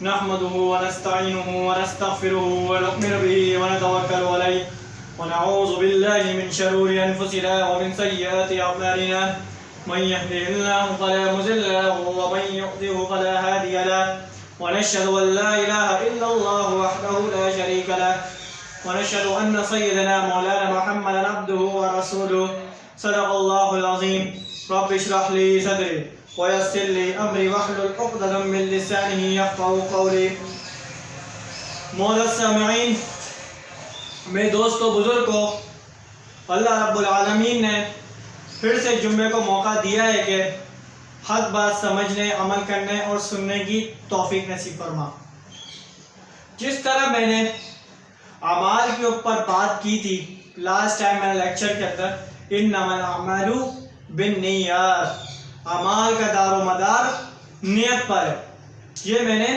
نحمده ونستعينه ونستغفره ونؤمن به ونتوكل عليه ونعوذ بالله من شرور أنفسنا ومن سيئات أعمالنا من يهده الله فلا مضل له ومن يضلل فلا هادي له ونشهد أن لا إله إلا الله وحده لا شريك له ونشهد أن سيدنا مولانا محمدا عبده ورسوله صدق الله العظيم رب اشرح لي صدري ويسر لي أمري واحلل عقدة من لسانه يفقهوا قولي. معزز سامعین، میرے دوستو بزرگوں، اللہ رب العالمین نے پھر سے جمعے کو موقع دیا ہے کہ حق بات سمجھنے، عمل کرنے اور سننے کی توفیق نصیب فرما. جس طرح میں نے اعمال کے اوپر بات کی تھی لاسٹ ٹائم میں نے لیکچر کے اندر، انما الاعمال بالنیات، اعمال کا دار و مدار نیت پر ہے، یہ میں نے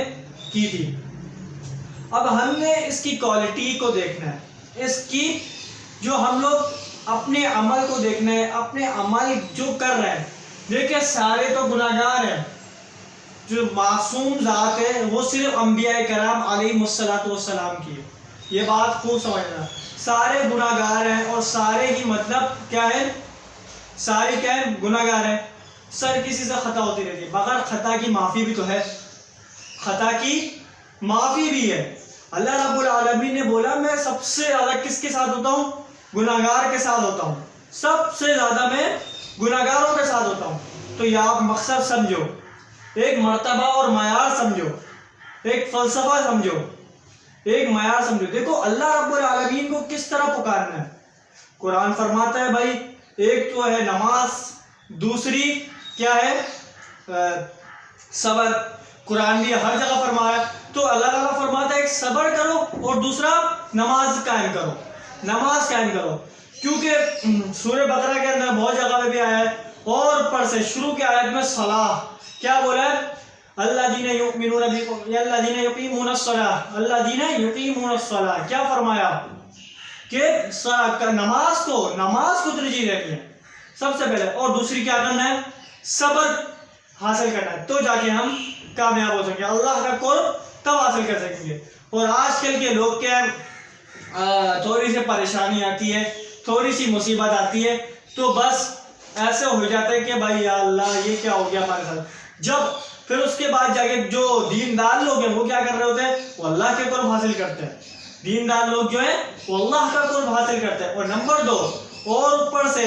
کی تھی. اب ہم نے اس کی کوالٹی کو دیکھنا ہے، اس کی جو ہم لوگ اپنے عمل کو دیکھنا ہے، اپنے عمل جو کر رہے ہیں. دیکھیں سارے تو گناہگار ہیں، جو معصوم ذات ہے وہ صرف انبیاء کرام علیہم السلام کی ہے. یہ بات خوب سمجھنا، سارے گناہگار ہیں اور سارے ہی مطلب کیا ہے، سارے کیا ہے، گناہگار ہیں. سر کسی سے خطا ہوتی رہتی ہے، مگر خطا کی معافی بھی تو ہے، خطا کی معافی بھی ہے. اللہ رب العالمین نے بولا میں سب سے زیادہ کس کے ساتھ ہوتا ہوں؟ گناہگار کے ساتھ ہوتا ہوں. سب سے زیادہ میں گناہگاروں کے ساتھ ہوتا ہوں. تو یہ آپ مقصد سمجھو، ایک مرتبہ اور معیار سمجھو، ایک فلسفہ سمجھو، ایک معیار سمجھو. دیکھو اللہ رب العالمین کو کس طرح پکارنا ہے. قرآن فرماتا ہے بھائی ایک تو ہے نماز، دوسری کیا ہے، صبر. قرآن بھی ہر جگہ فرمایا ہے. تو اللہ تعالیٰ فرماتا ہے ایک صبر کرو اور دوسرا نماز قائم کرو، نماز قائم کرو. کیونکہ سورہ بقرہ کے اندر بہت جگہ پہ بھی آیا ہے، اور اوپر سے شروع کے آیت میں صلاح کیا بولا ہے، الذین یقیمون الصلاۃ، الذین یقیمون الصلاۃ. کیا فرمایا کہ نماز کو ترجیح دینی ہے سب سے پہلے، اور دوسری کیا کرنا ہے، صبر حاصل کرنا ہے. تو جا کے ہم کامیاب ہو سکیں گے، اللہ کا قرب تب حاصل کر سکیں گے. اور آج کل کے لوگ کیا تھوڑی سی پریشانی آتی ہے، تھوڑی سی مصیبت آتی ہے تو بس ایسے ہو جاتا ہے کہ بھائی یا اللہ یہ کیا ہو گیا ہمارے ساتھ. جب پھر اس کے بعد جا کے جو دیندار لوگ ہیں وہ کیا کر رہے ہوتے ہیں، وہ اللہ کے قرب حاصل کرتے ہیں. دیندار لوگ جو ہیں وہ اللہ کا قرب حاصل کرتے ہیں. اور نمبر 2، اور اوپر سے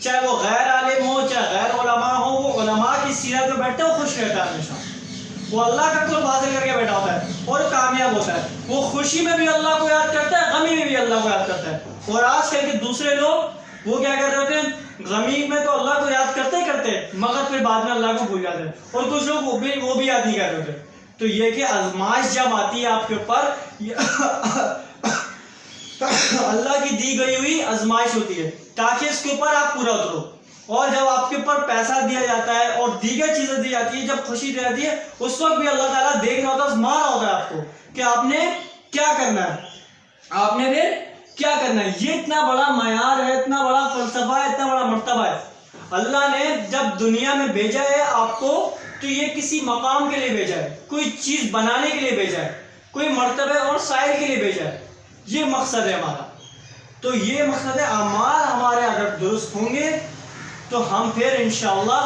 چاہے وہ غیر عالم ہو چاہے غیر علماء ہو، وہ علماء کی سیرت پہ بیٹھے وہ خوش رہتا ہے ہمیشہ، وہ اللہ کا قرب حاصل کر کے بیٹھا ہوتا ہے اور کامیاب ہوتا ہے. وہ خوشی میں بھی اللہ کو یاد کرتا ہے، غمی میں بھی اللہ کو یاد کرتا ہے. اور آج کل کے دوسرے لوگ وہ کیا کر رہے ہوتے ہیں، غمی میں تو اللہ کو یاد کرتے مگر پھر بعد میں اللہ کو بھول جاتے ہیں. اور کچھ لوگ وہ بھی یاد نہیں کر رہے ہوتے. تو یہ کہ آزمائش جب آتی ہے آپ کے اوپر، اللہ کی دی گئی ہوئی آزمائش ہوتی ہے تاکہ اس کے اوپر آپ پورا اترو. اور جب آپ کے اوپر پیسہ دیا جاتا ہے اور دیگر چیزیں دی جاتی ہے، جب خوشی دی جاتی ہے، اس وقت بھی اللہ تعالیٰ دیکھ رہا ہوتا ہے، مار رہا ہوتا ہے آپ کو کہ آپ نے کیا کرنا ہے، آپ نے پھر کیا کرنا ہے. یہ اتنا بڑا معیار ہے، اتنا بڑا فلسفہ ہے، اتنا بڑا مرتبہ ہے. اللہ نے جب دنیا میں بھیجا ہے آپ کو تو یہ کسی مقام کے لیے بھیجا ہے، کوئی چیز بنانے کے لیے بھیجا ہے، کوئی مرتبہ اور سائر کے لیے بھیجا ہے. یہ مقصد ہے ہمارا. تو یہ مقصد ہے، اعمال ہمارے اگر درست ہوں گے تو ہم پھر انشاءاللہ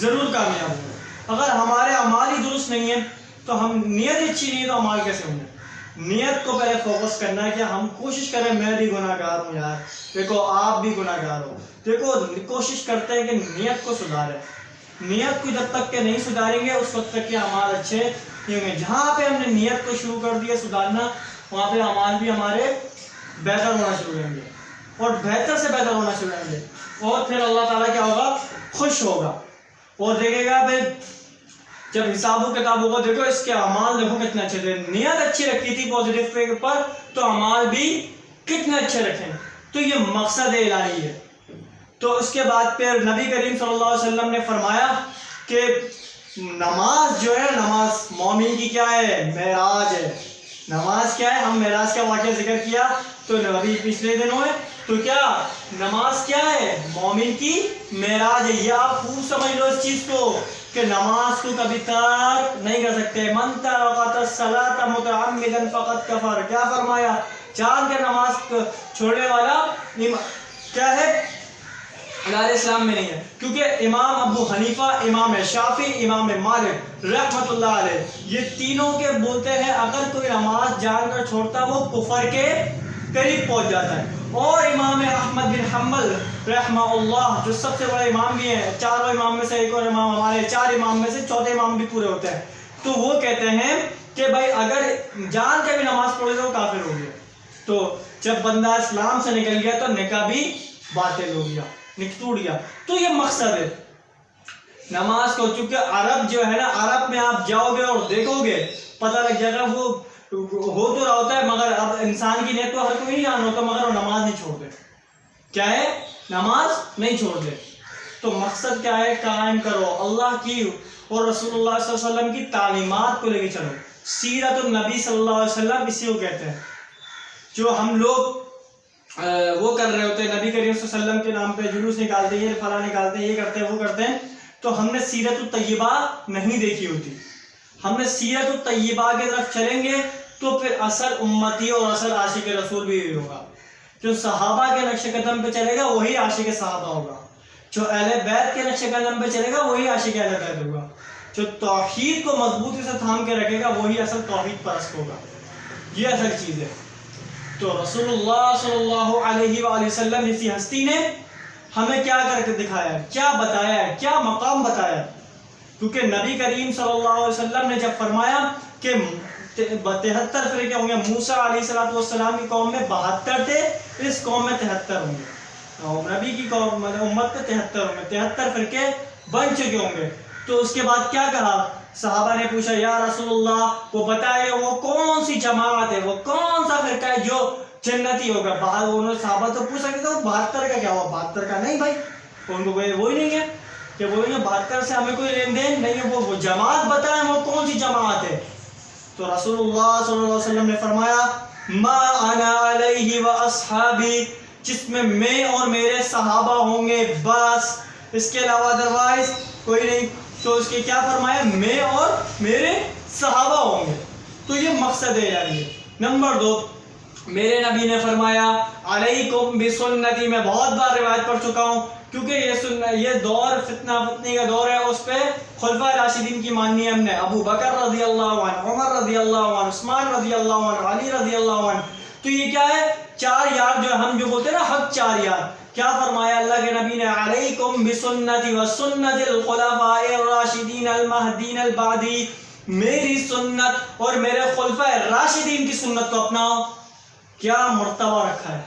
ضرور کامیاب ہوں گے. اگر ہمارے اعمال ہی درست نہیں ہیں تو ہم نیت اچھی نہیں ہے تو اعمال کیسے ہوں گے. نیت کو پہلے فوکس کرنا ہے کہ ہم کوشش کریں، میں بھی گناہ گار ہوں یار، دیکھو آپ بھی گناہ گار ہو. دیکھو کوشش کرتے ہیں کہ نیت کو سدھاریں. نیت کو جب تک کہ نہیں سدھاریں گے اس وقت تک کہ اعمال اچھے نہیں ہوں گے. جہاں پہ ہم نے نیت کو شروع کر دیا سدھارنا، وہاں پہ اعمال بھی ہمارے بہتر ہونا شروع کریں گے اور بہتر سے بہتر ہونا شروع کریں گے. اور پھر اللہ تعالیٰ کیا ہوگا، خوش ہوگا اور دیکھے گا پھر جب حساب و کتاب ہوگا، دیکھو اس کے اعمال دیکھو کتنے اچھے تھے. نیت اچھی رکھی تھی پازیٹیو کے اوپر تو اعمال بھی کتنے اچھے رکھیں. تو یہ مقصد الہی ہے. تو اس کے بعد پھر نبی کریم صلی اللہ علیہ وسلم نے فرمایا کہ نماز جو ہے، نماز مومن کی کیا ہے، معراج ہے. نماز کیا ہے، ہم معراج کا واقعہ ذکر کیا تو نبی پچھلے دنوں میں تو کیا نماز کیا ہے؟ مومن کی معراج ہے. یہ آپ خوب سمجھ لو اس چیز کو کہ نماز کو کبھی ترک نہیں کر سکتے. من ترک الصلاۃ متعمدا فقد کفر. کیا فرمایا؟ جان کے نماز چھوڑنے والا کیا ہے؟ علیہ السلام میں نہیں ہے. کیونکہ امام ابو حنیفہ، امام شافعی، امام مالک رحمۃ اللہ علیہ یہ تینوں کے بولتے ہیں اگر کوئی نماز جان کر چھوڑتا وہ کفر کے قریب پہنچ جاتا ہے. اور امام احمد بن حنبل رحمہ اللہ جو سب سے بڑے امام بھی ہیں، چاروں امام میں سے ایک اور امام، ہمارے چار امام میں سے چوتھے امام بھی پورے ہوتے ہیں، تو وہ کہتے ہیں کہ بھائی اگر جان کے بھی نماز پڑھے تو وہ کافر ہو گیا. تو جب بندہ اسلام سے نکل گیا تو نکاح بھی باطل ہو گیا، ٹوٹ گیا. تو یہ مقصد ہے نماز کو. چونکہ عرب جو ہے نا، عرب میں آپ جاؤ گے اور دیکھو گے پتہ لگ جائے گا وہ ہو تو رہا ہوتا ہے مگر اب انسان کی نیت تو ہر کوئی نہیں جان ہوتا مگر وہ نماز نہیں چھوڑ دے. کیا ہے؟ نماز نہیں چھوڑ دے. تو مقصد کیا ہے؟ قائم کرو اللہ کی اور رسول اللہ صلی اللہ علیہ وسلم کی تعلیمات کو لے کے چلو. سیرت النبی صلی اللہ علیہ وسلم اسی کو کہتے ہیں. جو ہم لوگ وہ کر رہے ہوتے ہیں نبی کریم صلی اللہ علیہ وسلم کے نام پہ جلوس نکالتے ہیں، یہ فلاں نکالتے ہیں، یہ کرتے ہیں وہ کرتے ہیں، تو ہم نے سیرت الطیبہ نہیں دیکھی ہوتی. ہم نے سیرت الطیبہ کی طرف چلیں گے تو پھر اصل امتی اور اصل عاشق رسول بھی ہوگا. جو صحابہ کے نقش قدم پہ چلے گا وہی عاشق صحابہ ہوگا. جو اہل بیت کے نقش قدم پہ چلے گا وہی عاشق اہل بیت ہوگا. جو توحید کو مضبوطی سے تھام کے رکھے گا وہی اصل توحید پرست ہوگا. یہ اصل چیز ہے. تو رسول اللہ صلی اللہ علیہ وآلہ وسلم جیسی ہستی نے ہمیں کیا کر کے دکھایا ہے، کیا بتایا ہے، کیا مقام بتایا ہے. کیونکہ نبی کریم صلی اللہ علیہ وسلم نے جب فرمایا کہ 73 فرقے ہوں گے، موسیٰ علیہ السلام کی قوم میں 72 تھے، اس قوم میں 73 ہوں گے، اور نبی کی قوم امت میں 73 ہوں گے، 73 فرقے بن چکے ہوں گے. تو اس کے بعد کیا کہا؟ صحابہ نے پوچھا یا رسول اللہ وہ بتائے وہ کون سی جماعت ہے، وہ کون سا فرقہ ہے جو جنتی ہوگا. انہوں نے صحابہ تو پوچھ سکتے تھے 72 کا کیا ہوا، 72 کا نہیں بھائی، ان کو وہی نہیں ہے کہ وہی 72 سے ہمیں کوئی لین دین نہیں ہے، وہ جماعت بتائیں وہ کون سی جماعت ہے. تو رسول اللہ صلی اللہ علیہ وسلم نے فرمایا ما انا علیہ و اصحابی، جس میں میں اور میرے صحابہ ہوں گے بس، اس کے علاوہ ادروائز کوئی نہیں. تو اس کے کیا فرمایا؟ میں اور میرے صحابہ ہوں گے. تو یہ مقصد ہے. یعنی نمبر 2 میرے نبی نے فرمایا علیکم بسنتی. میں بہت بار روایت پڑھ چکا ہوں کیونکہ یہ دور فتنہ فتنی کا دور ہے، اس پہ خلفائے راشدین کی ماننی ہے ہم نے. ابو بکر رضی اللہ عنہ، عمر رضی اللہ عنہ، عثمان رضی اللہ عنہ، علی رضی اللہ عنہ. تو یہ کیا ہے؟ 4 یار جو ہم جو بولتے ہیں نا حق 4 یار. کیا فرمایا اللہ کے نبی نے؟ علیکم بسنتی و سنت الخلفاء الراشدین المہدین البعدی. میری سنت اور میرے خلفائے راشدین کی سنت کو اپناؤ. کیا مرتبہ رکھا ہے،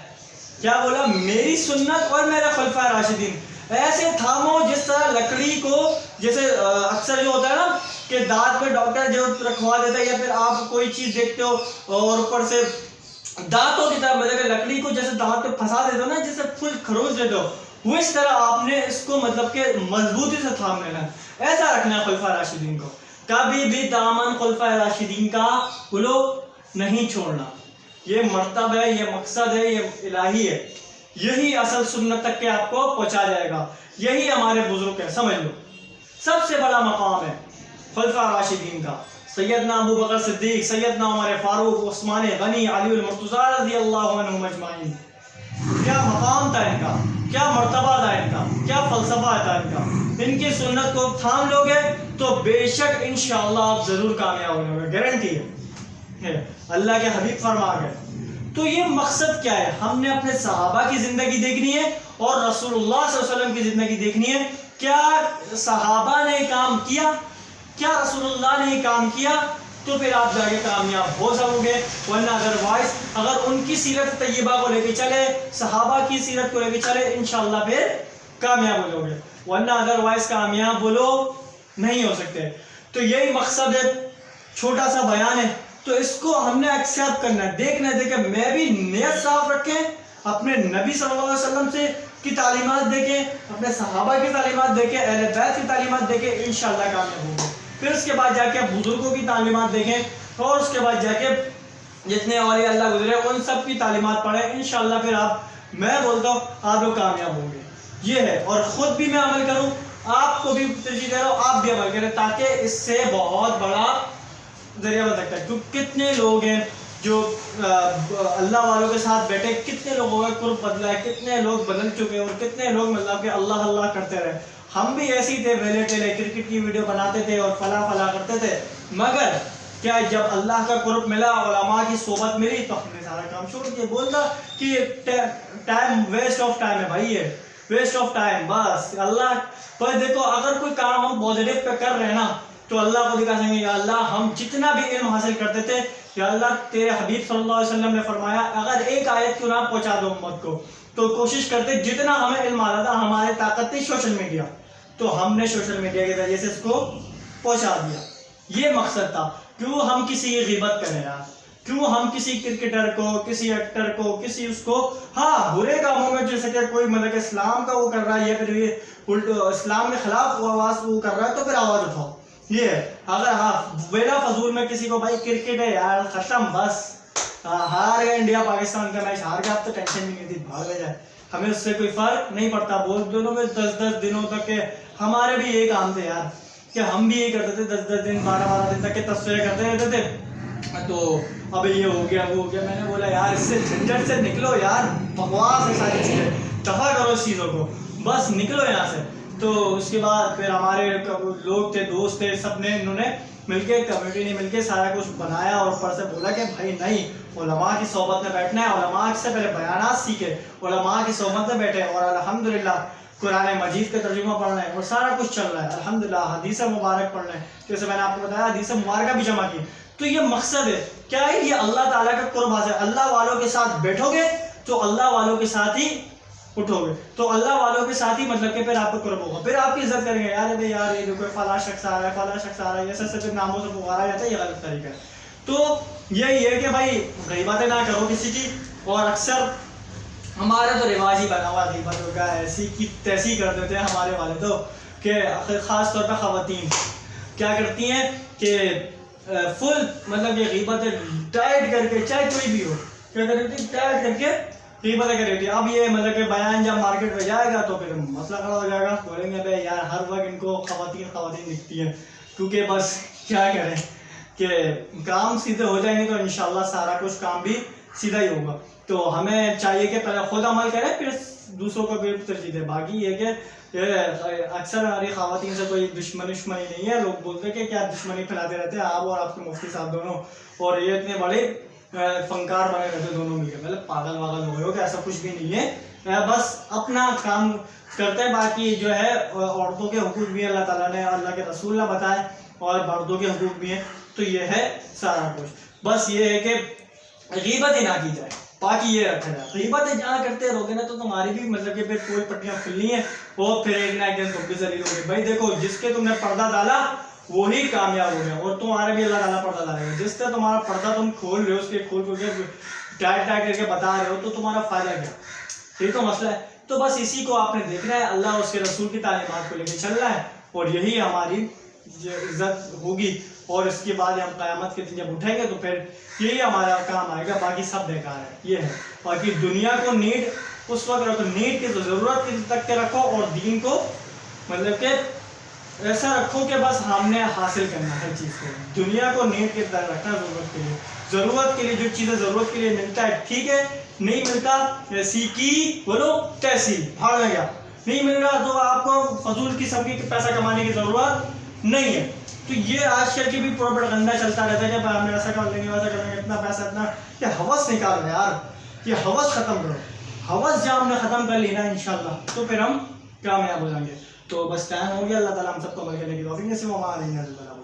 کیا بولا؟ میری سنت اور میرے خلفائے راشدین. ایسے تھامو جس طرح لکڑی کو، جیسے اکثر جو ہوتا ہے نا کہ دانت میں ڈاکٹر جو رکھوا دیتا ہے، یا پھر آپ کوئی چیز دیکھتے ہو اور اوپر سے دانتوں کی طرح مطلب کہ لکڑی کو جیسے دانت پہ پھنسا دیتے ہو نا، جیسے فل خروش دیتے ہو، وہ اس طرح آپ نے اس کو مطلب کہ مضبوطی سے تھام لینا. ایسا رکھنا ہے خلفائے راشدین کو. کبھی بھی دامن خلفائے راشدین کا کھلو نہیں چھوڑنا. یہ مرتبہ ہے، یہ مقصد ہے، یہ الہی ہے. یہی اصل سنت تک کے آپ کو پہنچا جائے گا. یہی ہمارے بزرگ ہیں، سمجھ لو. سب سے بڑا مقام ہے خلفائے راشدین کا. سیدنا ابو بکر صدیق، سیدنا عمر فاروق، عثمان غنی، علی المرتضیٰ رضی اللہ عنہم اجمعین. کیا مقام تھا ان کا، کیا مرتبہ تھا ان کا، کیا فلسفہ تھا ان کا. ان کی سنت کو تھام لو گے تو بے شک انشاءاللہ آپ ضرور کامیاب ہو گے، گارنٹی ہے. اللہ کے حبیب فرما گئے. تو یہ مقصد کیا ہے؟ ہم نے اپنے صحابہ کی زندگی دیکھنی ہے اور رسول اللہ صلی اللہ علیہ وسلم کی زندگی دیکھنی ہے. کیا صحابہ نے کام کیا، کیا رسول اللہ نے کام کیا، تو پھر آپ جا کے کامیاب ہو سکو گے. ورنہ ادروائز اگر ان کی سیرت طیبہ کو لے کے چلے، صحابہ کی سیرت کو لے کے چلے، انشاءاللہ پھر کامیاب ہو جاؤ گے. ورنہ ادروائز کامیاب وہ لوگ نہیں ہو سکتے. تو یہی مقصد ہے. چھوٹا سا بیان ہے تو اس کو ہم نے ایکسیپٹ کرنا ہے، دیکھنا ہے کہ میں بھی نیت صاف رکھیں، اپنے نبی صلی اللہ علیہ وسلم سے کی تعلیمات دیکھیں، اپنے صحابہ کی تعلیمات دیکھیں، اہل بیت کی تعلیمات دیکھیں، انشاءاللہ کامیاب ہوں گے. پھر اس کے بعد جا کے بزرگوں کی تعلیمات دیکھیں اور اس کے بعد جا کے جتنے اولیاء اللہ گزرے ان سب کی تعلیمات پڑھیں. انشاءاللہ پھر آپ میں بولتا ہوں آپ لوگ کامیاب ہوں گے. یہ ہے. اور خود بھی میں عمل کروں, آپ کو بھی ترجیح دے رہا ہوں آپ بھی عمل کریں, تاکہ اس سے بہت بڑا ذریعہ بن سکتا ہے. کیونکہ کتنے لوگ ہیں جو اللہ والوں کے ساتھ بیٹھے, کتنے لوگوں کا قرب بدلا ہے, کتنے لوگ بدل چکے ہیں, اور کتنے لوگ مطلب کہ اللہ اللہ کرتے رہے. ہم بھی ایسے ہی تھے, ویلے ٹیلے کرکٹ کی ویڈیو بناتے تھے اور فلاں کرتے تھے, مگر کیا جب اللہ کا قرب ملا, علماء کی صحبت ملی, تو ہم نے سارا کام چھوڑ دیا. بولتا کہ ٹائم ویسٹ آف ٹائم ہے بھائی, یہ ویسٹ آف ٹائم. بس اللہ پر دیکھو, اگر کوئی کام ہم پازیٹیو پہ کر رہے ہیں نا, تو اللہ کو دکھا سکیں گے یا اللہ ہم جتنا بھی علم حاصل کرتے تھے, یا اللہ تیرے حبیب صلی اللہ علیہ وسلم نے فرمایا اگر ایک آیت کیوں نہ پہنچا دو امت کو, تو کوشش کرتے جتنا ہمیں علم آ رہا تھا. ہمارے طاقت تھی سوشل میڈیا, تو ہم نے سوشل میڈیا کے ذریعے سے اس کو پہنچا دیا. یہ مقصد تھا. کیوں ہم کسی کی غیبت کریں یار, کیوں ہم کسی کرکٹر کو, کسی ایکٹر کو, کسی اس کو, ہاں برے کاموں میں جیسے کہ کوئی مطلب کہ اسلام کا وہ کر رہا ہے, یا پھر اسلام کے خلاف آواز وہ کر رہا ہے, تو پھر آواز اٹھاؤ. یہ ہے. اگر ہاں بلا فضول میں کسی کو بھائی کرکٹ ہے یار ختم, بس ہار گیا انڈیا پاکستان کا میچ, ہار گیا, اب تو ٹینشن بھی نہیں تھی, بھاگ جائے, ہمیں اس سے کوئی فرق نہیں پڑتا. بہت دنوں میں 10 دنوں تک کے ہمارے بھی یہ کام تھے یار, کہ ہم بھی یہ کرتے تھے 10 دن 12 دن تک کے تصویریں کرتے رہتے تھے. تو اب یہ ہو گیا وہ ہو گیا, میں نے بولا یار اس سے جھنجھٹ سے نکلو یار, بکواس ہے ساری چیزیں, دفع کرو اس چیزوں کو, بس نکلو یہاں سے. تو اس کے بعد پھر ہمارے لوگ تھے, دوست تھے, سب نے انہوں نے مل کے, کمیونٹی نے مل کے سارا کچھ بنایا, اور اوپر سے بولا کہ بھائی نہیں, علماء کی صحبت میں بیٹھنا ہے, علماء سے پہلے بیانات سیکھے, علماء کی صحبت میں بیٹھے, اور الحمدللہ قرآن مجید کا ترجمہ پڑھنا ہے, اور سارا کچھ چل رہا ہے الحمدللہ. حدیث مبارک پڑھنا ہے, جیسے میں نے آپ کو بتایا حدیث مبارکہ بھی جمع کی. تو یہ مقصد ہے کیا ہے, یہ اللہ تعالیٰ کا قرب حاصل. اللہ والوں کے ساتھ بیٹھو گے تو اللہ والوں کے ساتھ ہی اٹھو گے, تو اللہ والوں کے ساتھ ہی مطلب کہ پھر آپ کو قرب ہوگا, پھر آپ کی عزت کریں گے. یار بھائی یار یہ دیکھو فلاں شخص آ رہا ہے, فلاں شخص آ رہا ہے, ایسے ایسے ناموں سے پکارا جاتا ہے, یہ غلط طریقہ ہے. تو یہی ہے کہ بھائی غیبتیں نہ کرو کسی کی. اور اکثر ہمارا تو رواج ہی بنا ہوا غیبتوں کا, ایسی کی تیسی کر دیتے ہیں ہمارے والے تو, کہ خاص طور پہ خواتین کیا کرتی ہیں کہ فل مطلب یہ غیبتیں ٹائٹ کر کے, چاہے کوئی بھی ہو, کیا کرتی ٹائٹ کر کے غیبتیں کر رہی تھی. اب یہ مطلب کہ بیان جب مارکیٹ میں جائے گا تو پھر مسئلہ کھڑا ہو جائے گا, بولیں گے بھائی یار ہر وقت ان کو خواتین دکھتی ہیں, کیونکہ بس کیا کریں کہ کام سیدھے ہو جائیں گے تو انشاءاللہ سارا کچھ کام بھی سیدھا ہی ہوگا. تو ہمیں چاہیے کہ پہلے خود عمل کریں, پھر دوسروں کو بھی ترجیح دیں. باقی یہ کہ اکثر ہماری خواتین سے کوئی دشمنی نہیں ہے. لوگ بولتے ہیں کہ کیا دشمنی پھیلاتے رہتے ہیں آپ اور آپ کے مفتی صاحب دونوں, اور یہ اتنے بڑے فنکار بنے رہتے دونوں مل کے. مطلب پاگل واگل ہو گئے ہو کہ ایسا کچھ بھی نہیں ہے, بس اپنا کام کرتے ہیں. باقی جو ہے عورتوں کے حقوق بھی اللہ تعالیٰ نے, اللہ کے رسول نے بتائے, اور مردوں کے حقوق بھی ہیں. تو یہ ہے سارا کچھ. بس یہ ہے کہ غیبت ہی نہ کی جائے, باقی یہ رکھا جائے. غیبت جہاں کرتے رہوگے نا تو تمہاری بھی مطلب کہ پھر کوئی پٹیاں کھلنی ہیں, اور پھر ایک نہ ایک دن تم بھی ذلیل ہوگے. بھائی دیکھو جس کے تم نے پردہ ڈالا وہی کامیاب ہو گیا, اور تمہارے بھی اللہ تعالیٰ پردہ ڈالے گا. جس سے تمہارا پردہ تم کھول رہے ہو, اس کے کھول کے ٹائٹ کر کے بتا رہے ہو, تو تمہارا فائدہ کیا؟ یہ تو مسئلہ ہے. تو بس اسی کو آپ نے دیکھنا ہے, اللہ اس کے رسول کی تعلیمات کو لے کے چلنا ہے, اور یہی ہماری عزت ہوگی. اور اس کے بعد ہم قیامت کے دن جب اٹھیں گے تو پھر یہی ہمارا کام آئے گا, باقی سب بیکار ہے. یہ ہے. باقی دنیا کو نیڈ اس وقت رکھو, نیڈ کی ضرورت تک کے رکھو, اور دین کو مطلب کہ ایسا رکھو کہ بس ہم نے حاصل کرنا ہر چیز کو. دنیا کو نیڈ کے طرح رکھنا, ضرورت کے لیے جو چیزیں ضرورت کے لیے ملتا ہے ٹھیک ہے, نہیں ملتا ایسی کی بولو تیسی بھاڑ میں گیا, نہیں مل رہا تو آپ کو فضول قسم کی پیسہ کمانے کی ضرورت نہیں ہے. تو یہ آج کل کی بھی پروپیگنڈا چلتا رہتا ہے کہ ہم نے ایسا کر لیں گے, ویسا کر لیں گے, اتنا پیسہ اتنا, یہ ہوس نکالو یار, یہ ہوس ختم کرو. ہوس جب ہم نے ختم کر لی نا انشاءاللہ تو پھر ہم کامیاب ہو جائیں گے. تو بس ٹائم ہو گیا. اللہ تعالیٰ ہم سب کو عمل کرنے کی توفیق نصیب فرمائے.